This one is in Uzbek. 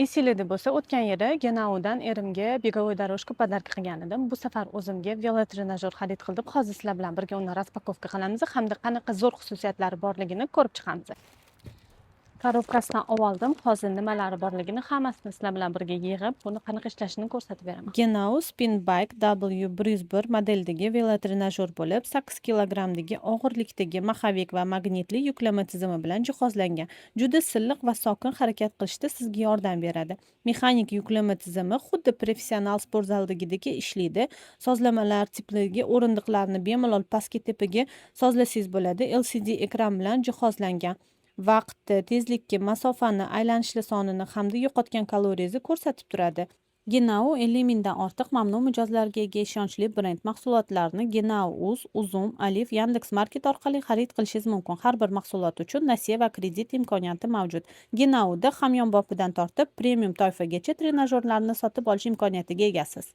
Esingizda bo'lsa, o'tgan yili Genaudan erimga begovой дорожка podarka qilgan edim. Bu safar o'zimga velotrenajyor xarid qildim. Hozir sizlar bilan birga uni raspakovka qilamiz hamda qanaqa zo'r xususiyatlari borligini ko'rib chiqamiz. Korobkasidan oldim. Hozir nimalari borligini hammasini sizlar bilan birga yig'ib, buni qanaqa ishlashini ko'rsatib beraman. Genau Spinbike W101 modeldagi velotrenajyor bo'lib, 8 kilogramdagi og'irlikdagi maxavik va magnitli yuklama tizimi bilan jihozlangan. Juda silliq va sokin harakat qilishda sizga yordam beradi. Mexanik yuklama tizimi xuddi professional sport zaldagidek ishlaydi. Sozlamalar tiplariga o'rindiqlarni bemalol pastga tepaga sozlasangiz bo'ladi. LCD ekran bilan jihozlangan. Vaqtni, tezlikni, masofani, aylanishlar sonini hamda yo'qotgan kaloriyangizni ko'rsatib turadi. Genau 50 mingdan ortiq mamnun mijozlarga ega ishonchli brend mahsulotlarini Genau.uz, Uzum, Alif, Yandex.Market orqali xarid qilishingiz mumkin. Har bir mahsulot uchun nasiya va kredit imkoniyati mavjud. Genauda hamyonbopidan tortib premium toifagacha trenajyorlarni sotib olish imkoniyatiga egasiz.